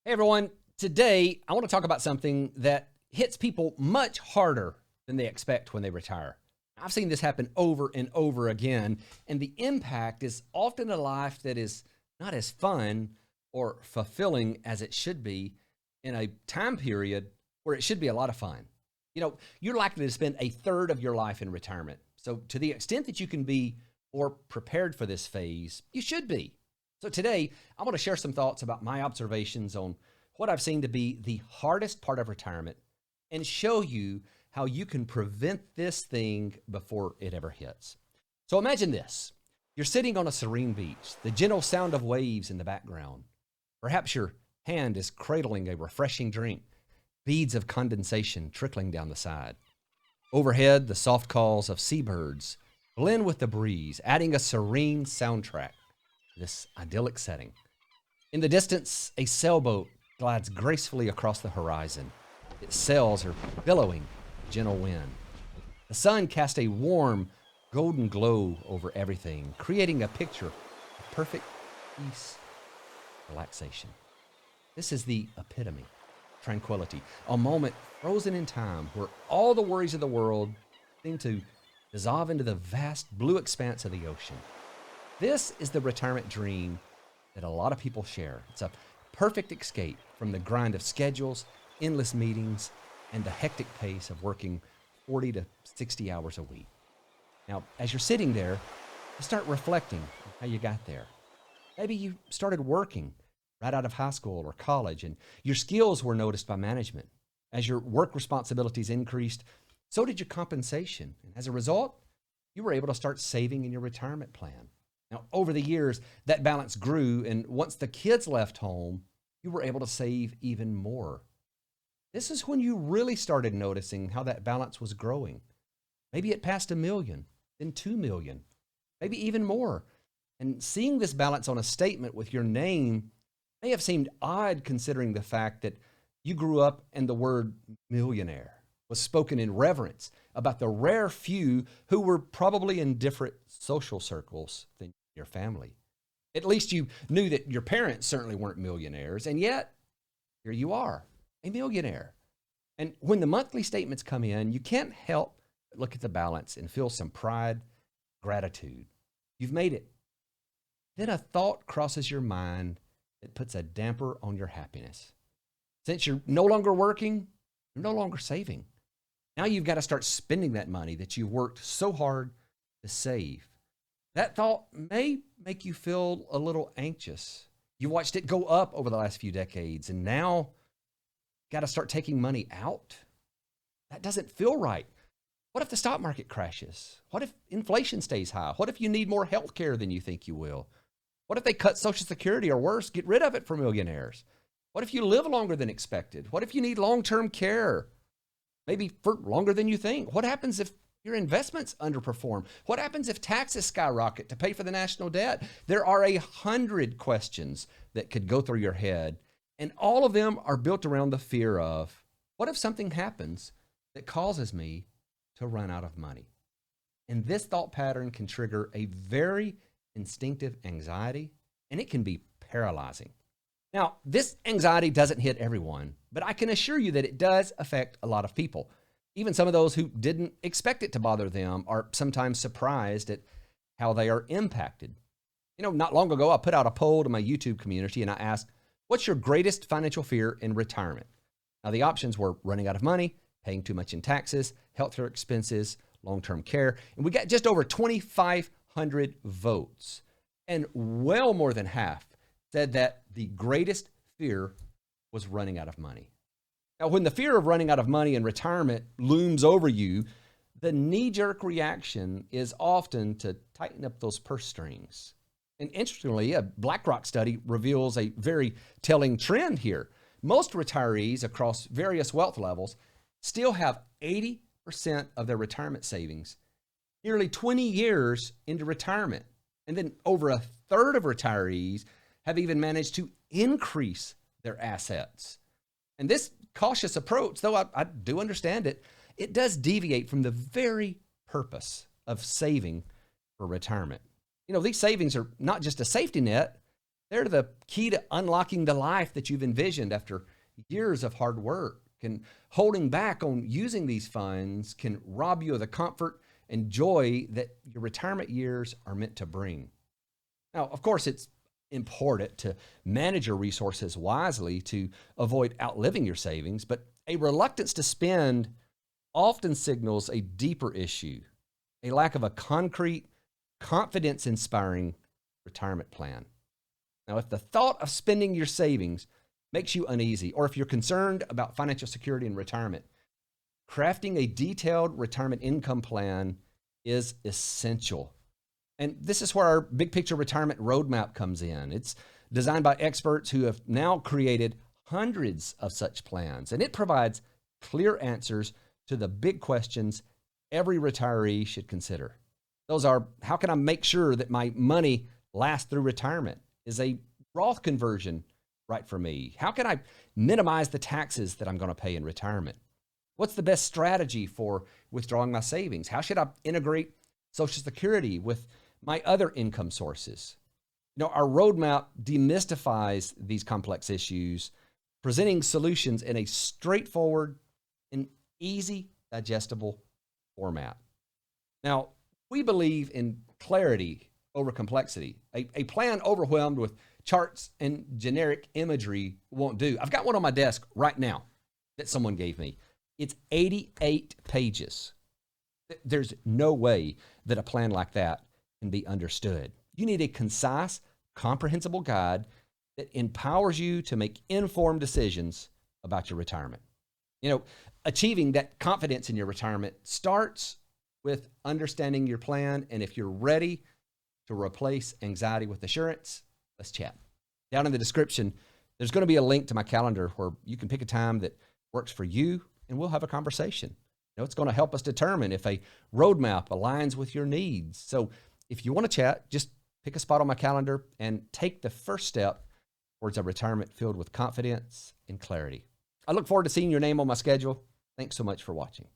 Hey everyone, today I want to talk about something that hits people much harder than they expect when they retire. I've seen this happen over and over again, and the impact is often a life that is not as fun or fulfilling as it should be in a time period where it should be a lot of fun. You're likely to spend a third of your life in retirement. So, to the extent that you can be more prepared for this phase, you should be. So today, I want to share some thoughts about my observations on what I've seen to be the hardest part of retirement and show you how you can prevent this thing before it ever hits. So imagine this. You're sitting on a serene beach, the gentle sound of waves in the background. Perhaps your hand is cradling a refreshing drink, beads of condensation trickling down the side. Overhead, the soft calls of seabirds blend with the breeze, adding a serene soundtrack. This idyllic setting. In the distance, a sailboat glides gracefully across the horizon. Its sails are billowing in a gentle wind. The sun casts a warm, golden glow over everything, creating a picture of perfect peace, relaxation. This is the epitome of tranquility, a moment frozen in time where all the worries of the world seem to dissolve into the vast blue expanse of the ocean. This is the retirement dream that a lot of people share. It's a perfect escape from the grind of schedules, endless meetings, and the hectic pace of working 40 to 60 hours a week. Now, as you're sitting there, you start reflecting on how you got there. Maybe you started working right out of high school or college, and your skills were noticed by management. As your work responsibilities increased, so did your compensation. And as a result, you were able to start saving in your retirement plan. Now, over the years, that balance grew, and once the kids left home, you were able to save even more. This is when you really started noticing how that balance was growing. Maybe it passed 1 million, then 2 million, maybe even more. And seeing this balance on a statement with your name may have seemed odd considering the fact that you grew up and the word millionaire was spoken in reverence about the rare few who were probably in different social circles than your family. At least you knew that your parents certainly weren't millionaires, and yet here you are, a millionaire. And when the monthly statements come in, you can't help but look at the balance and feel some pride, gratitude. You've made it. Then a thought crosses your mind that puts a damper on your happiness. Since you're no longer working, you're no longer saving. Now you've got to start spending that money that you've worked so hard to save. That thought may make you feel a little anxious. You watched it go up over the last few decades, and now you've got to start taking money out. That doesn't feel right. What if the stock market crashes? What if inflation stays high? What if you need more health care than you think you will? What if they cut Social Security, or worse, get rid of it for millionaires? What if you live longer than expected? What if you need long-term care? Maybe for longer than you think. What happens if your investments underperform? What happens if taxes skyrocket to pay for the national debt? There are 100 questions that could go through your head, and all of them are built around the fear of, what if something happens that causes me to run out of money? And this thought pattern can trigger a very instinctive anxiety, and it can be paralyzing. Now, this anxiety doesn't hit everyone, but I can assure you that it does affect a lot of people. Even some of those who didn't expect it to bother them are sometimes surprised at how they are impacted. Not long ago, I put out a poll to my YouTube community and I asked, what's your greatest financial fear in retirement? Now, the options were running out of money, paying too much in taxes, healthcare expenses, long-term care, and we got just over 2,500 votes. And well more than half said that the greatest fear was running out of money. Now, when the fear of running out of money in retirement looms over you, the knee-jerk reaction is often to tighten up those purse strings. And interestingly, a BlackRock study reveals a very telling trend here. Most retirees across various wealth levels still have 80% of their retirement savings nearly 20 years into retirement. And then over a third of retirees have even managed to increase their assets. And this cautious approach, though I do understand it, it does deviate from the very purpose of saving for retirement. These savings are not just a safety net, They're the key to unlocking the life that you've envisioned after years of hard work. And holding back on using these funds can rob you of the comfort and joy that your retirement years are meant to bring. Now, of course, it's important to manage your resources wisely to avoid outliving your savings, but a reluctance to spend often signals a deeper issue, a lack of a concrete, confidence-inspiring retirement plan. Now, if the thought of spending your savings makes you uneasy, or if you're concerned about financial security in retirement, crafting a detailed retirement income plan is essential. And this is where our big picture retirement roadmap comes in. It's designed by experts who have now created hundreds of such plans, and it provides clear answers to the big questions every retiree should consider. Those are, how can I make sure that my money lasts through retirement? Is a Roth conversion right for me? How can I minimize the taxes that I'm going to pay in retirement? What's the best strategy for withdrawing my savings? How should I integrate Social Security with my other income sources? Our roadmap demystifies these complex issues, presenting solutions in a straightforward and easy, digestible format. Now, we believe in clarity over complexity. A plan overwhelmed with charts and generic imagery won't do. I've got one on my desk right now that someone gave me. It's 88 pages. There's no way that a plan like that can be understood. You need a concise, comprehensible guide that empowers you to make informed decisions about your retirement. Achieving that confidence in your retirement starts with understanding your plan. And if you're ready to replace anxiety with assurance, let's chat. Down in the description, there's going to be a link to my calendar where you can pick a time that works for you, and we'll have a conversation. It's going to help us determine if a roadmap aligns with your needs. So if you want to chat, just pick a spot on my calendar and take the first step towards a retirement filled with confidence and clarity. I look forward to seeing your name on my schedule. Thanks so much for watching.